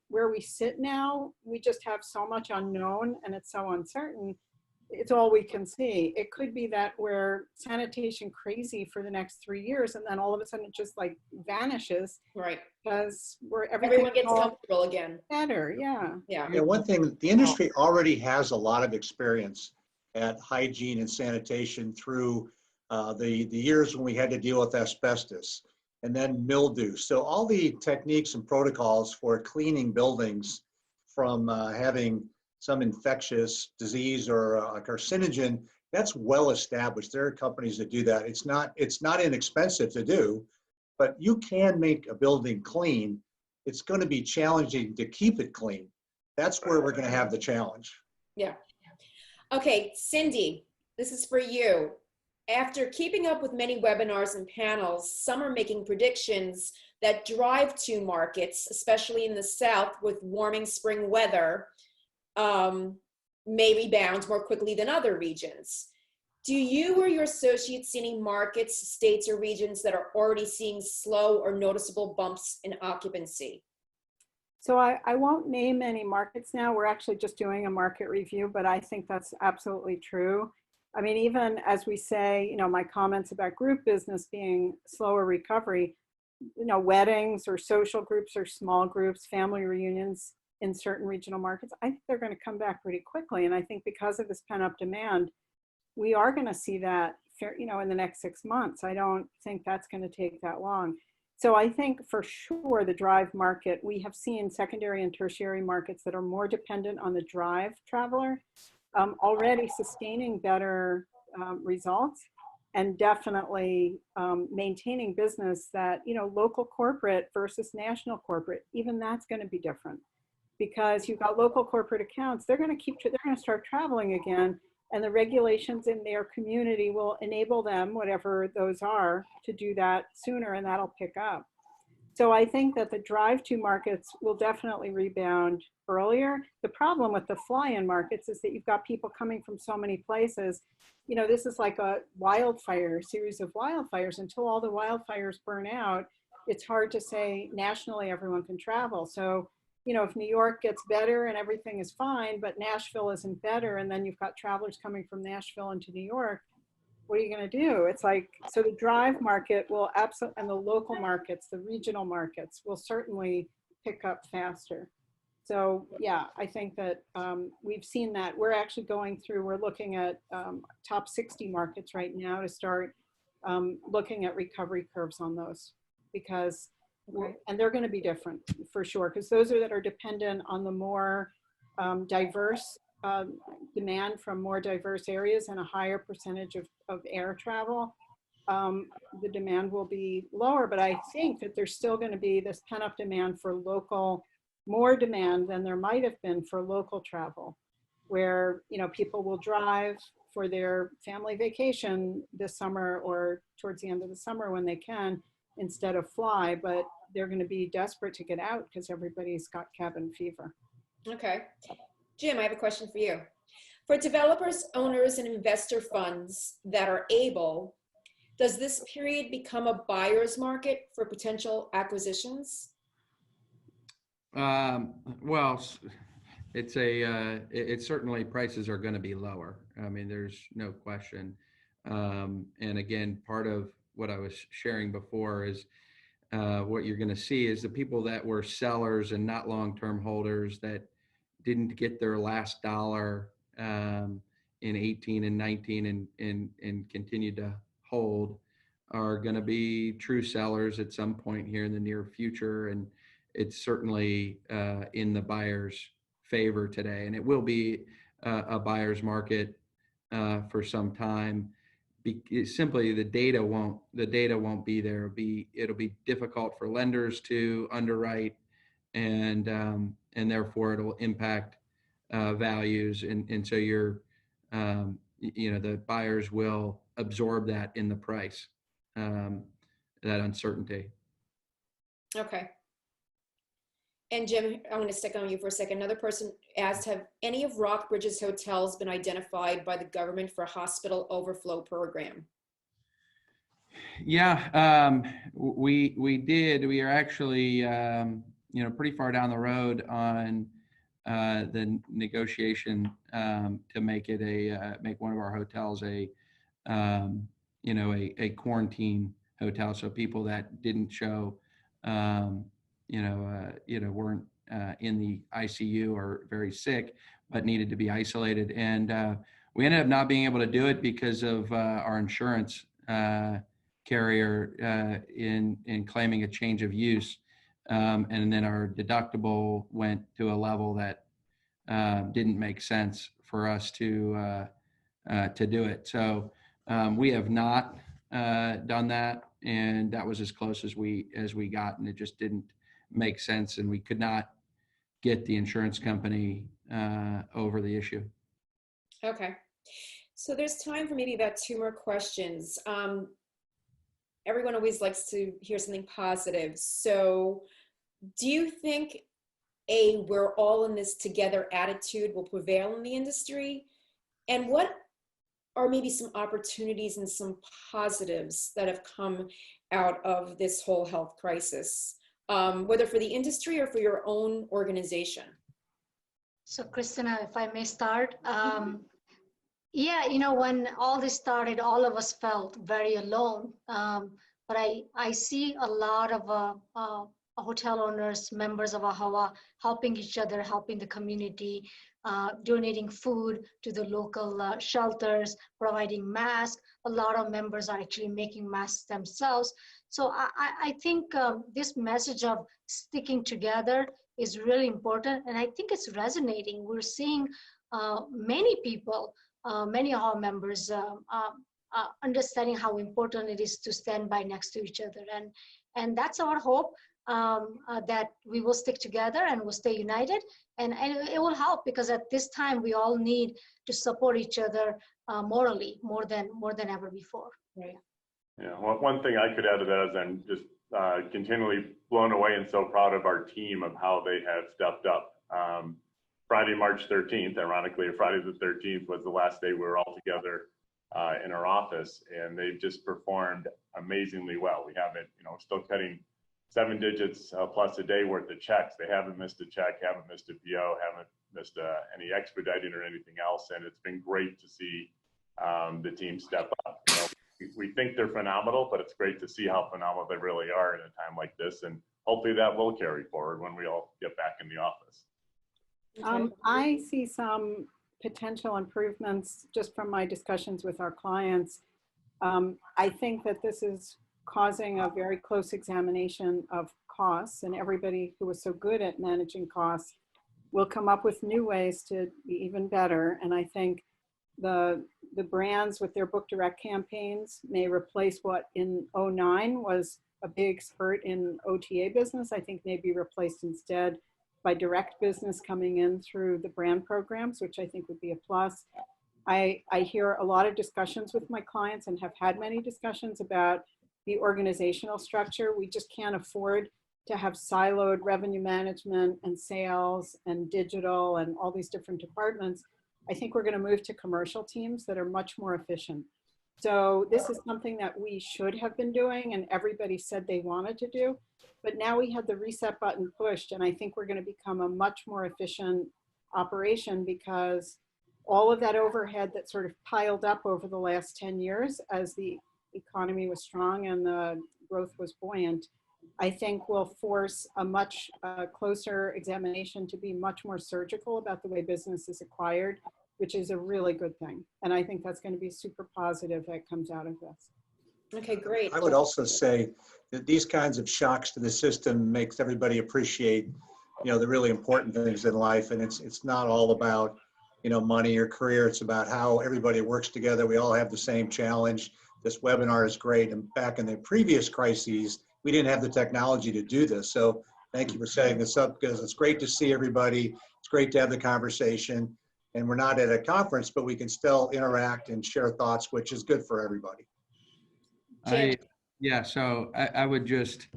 where we sit now, we just have so much unknown and it's so uncertain. It's all we can see. It could be that we're sanitation crazy for the next 3 years, and then all of a sudden it just like vanishes Right. because Everyone gets comfortable again. better. Yeah. Yeah. Yeah, one thing, the industry already has a lot of experience at hygiene and sanitation through the years when we had to deal with asbestos and then mildew. So all the techniques and protocols for cleaning buildings from having some infectious disease or a carcinogen, that's well established. There are companies that do that. It's not inexpensive to do, but you can make a building clean. It's going to be challenging to keep it clean. That's where we're going to have the challenge. Yeah. Okay, Cindy, this is for you. After keeping up with many webinars and panels, some are making predictions that drive-to markets, especially in the South with warming spring weather, may rebound more quickly than other regions. Do you or your associates see any markets, states, or regions that are already seeing slow or noticeable bumps in occupancy? So I won't name any markets now. We're actually just doing a market review, but I think that's absolutely true. I mean, even as we say, you know, my comments about group business being slower recovery, you know, weddings or social groups or small groups, family reunions in certain regional markets, I think they're going to come back pretty quickly. And I think because of this pent-up demand, we are going to see that, you know, in the next 6 months. I don't think that's going to take that long. So I think for sure the drive market, we have seen secondary and tertiary markets that are more dependent on the drive traveler already sustaining better results, and definitely maintaining business that, you know, local corporate versus national corporate, even that's going to be different because you've got local corporate accounts. They're going to start traveling again, and the regulations in their community will enable them, whatever those are, to do that sooner, and that'll pick up. So I think that the drive-to markets will definitely rebound earlier. The problem with the fly-in markets is that you've got people coming from so many places. You know, this is like a series of wildfires. Until all the wildfires burn out, it's hard to say nationally everyone can travel. So, you know, if New York gets better and everything is fine, but Nashville isn't better, and then you've got travelers coming from Nashville into New York, what are you going to do? It's like, so the drive market will absolutely, and the local markets, the regional markets will certainly pick up faster. So yeah, I think that we've seen that. We're actually we're looking at top 60 markets right now to start looking at recovery curves on those, because and they're going to be different for sure, because those that are dependent on the more diverse demand from more diverse areas and a higher percentage of air travel, the demand will be lower. But I think that there's still going to be this pent-up demand for local, more demand than there might have been for local travel, where, you know, people will drive for their family vacation this summer or towards the end of the summer when they can, instead of fly, but they're going to be desperate to get out because everybody's got cabin fever. Okay. Jim, I have a question for you. For developers, owners, and investor funds that are able, does this period become a buyer's market for potential acquisitions? Well, it's certainly prices are going to be lower. I mean, there's no question. And again, part of what I was sharing before is what you're going to see is the people that were sellers and not long-term holders that didn't get their last dollar in 18 and 19 and continued to hold are going to be true sellers at some point here in the near future. And it's certainly in the buyer's favor today. And it will be a buyer's market for some time. Simply the data won't be there. It'll be difficult for lenders to underwrite, and therefore it'll impact values, and so the buyers will absorb that in the price, that uncertainty. Okay. And Jim, I'm going to stick on you for a second. Another person asked, have any of Rockbridge's hotels been identified by the government for a hospital overflow program? Yeah, we did. We are actually pretty far down the road on the negotiation to make it make one of our hotels a quarantine hotel, so people that didn't show, weren't in the ICU or very sick, but needed to be isolated. And we ended up not being able to do it because of our insurance carrier in claiming a change of use. And then our deductible went to a level that didn't make sense for us to do it. So we have not done that, and that was as close as we got, and it just didn't make sense, and we could not get the insurance company over the issue. Okay. So there's time for maybe about 2 more questions. Everyone always likes to hear something positive. So do you think a we're all in this together attitude will prevail in the industry? And what are maybe some opportunities and some positives that have come out of this whole health crisis, whether for the industry or for your own organization? So Christina, if I may start. Yeah, when all this started, all of us felt very alone. But I see a lot of hotel owners, members of AHAWA, helping each other, helping the community, donating food to the local shelters, providing masks. A lot of members are actually making masks themselves. So I think this message of sticking together is really important, and I think it's resonating. We're seeing many people, many of our members understanding how important it is to stand by next to each other. And that's our hope, that we will stick together and we'll stay united. And it will help, because at this time, we all need to support each other morally more than ever before. Right. Yeah, one thing I could add to that is I'm just continually blown away and so proud of our team of how they have stepped up. Friday, March 13th, ironically, Friday the 13th was the last day we were all together in our office, and they've just performed amazingly well. We haven't, still cutting 7 digits plus a day worth of checks. They haven't missed a check, haven't missed a PO, haven't missed any expediting or anything else. And it's been great to see the team step up. We think they're phenomenal, but it's great to see how phenomenal they really are in a time like this. And hopefully that will carry forward when we all get back in the office. I see some potential improvements just from my discussions with our clients. I think that this is causing a very close examination of costs, and everybody who was so good at managing costs will come up with new ways to be even better. And I think the brands with their book direct campaigns may replace what in 2009 was a big spurt in OTA business. I think may be replaced instead by direct business coming in through the brand programs, which I think would be a plus. I hear a lot of discussions with my clients and have had many discussions about the organizational structure. We just can't afford to have siloed revenue management and sales and digital and all these different departments. I think we're going to move to commercial teams that are much more efficient. So this is something that we should have been doing, and everybody said they wanted to do. But now we had the reset button pushed, and I think we're going to become a much more efficient operation, because all of that overhead that sort of piled up over the last 10 years as the economy was strong and the growth was buoyant, I think will force a much closer examination to be much more surgical about the way business is acquired, which is a really good thing. And I think that's going to be super positive that comes out of this. Okay, great. I would also say that these kinds of shocks to the system makes everybody appreciate, the really important things in life. And it's not all about, money or career. It's about how everybody works together. We all have the same challenge. This webinar is great. And back in the previous crises, we didn't have the technology to do this. So thank you for setting this up, because it's great to see everybody. It's great to have the conversation. And we're not at a conference, but we can still interact and share thoughts, which is good for everybody. So I would just,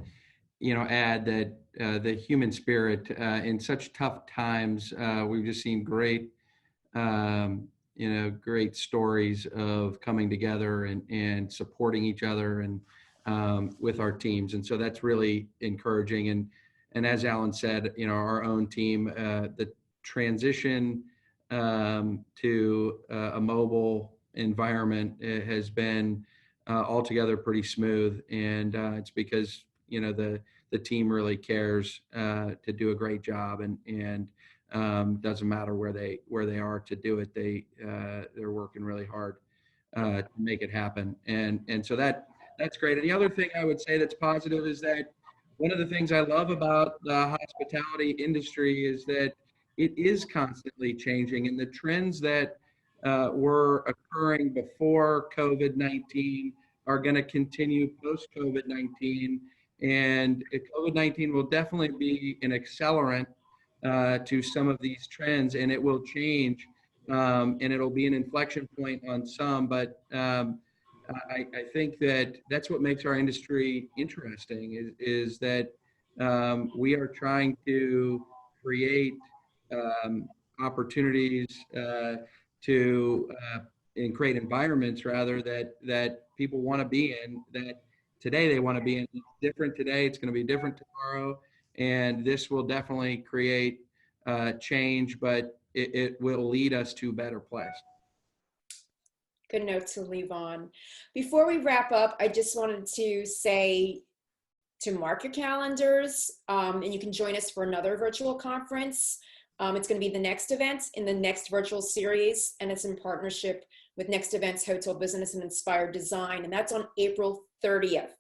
add that the human spirit in such tough times, we've just seen great, great stories of coming together and supporting each other and with our teams. And so that's really encouraging. And and as Alan said, our own team, the transition to a mobile environment has been altogether pretty smooth, and it's because the team really cares to do a great job, and doesn't matter where they are to do it. They're working really hard to make it happen, and so that's great. And the other thing I would say that's positive is that one of the things I love about the hospitality industry is that it is constantly changing, and the trends that were occurring before COVID-19 are going to continue post COVID-19, and COVID-19 will definitely be an accelerant to some of these trends, and it will change, and it'll be an inflection point on some, but I think that's what makes our industry interesting is that we are trying to create opportunities to and create environments rather that people want to be in, that today they want to be in. It's different today, it's going to be different tomorrow, and this will definitely create change, but it will lead us to a better place. Good note to leave on. Before we wrap up, I just wanted to say to mark your calendars, and you can join us for another virtual conference. It's going to be the next event in the next virtual series, and it's in partnership with Next Events Hotel Business and Inspired Design, and that's on April 30th.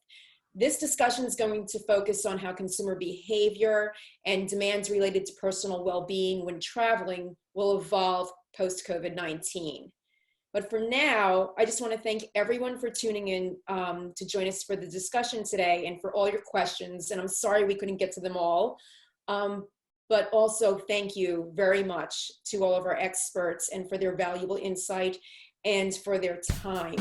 This discussion is going to focus on how consumer behavior and demands related to personal well-being when traveling will evolve post-COVID-19. But for now, I just want to thank everyone for tuning in to join us for the discussion today and for all your questions. And I'm sorry we couldn't get to them all. But also thank you very much to all of our experts and for their valuable insight and for their time.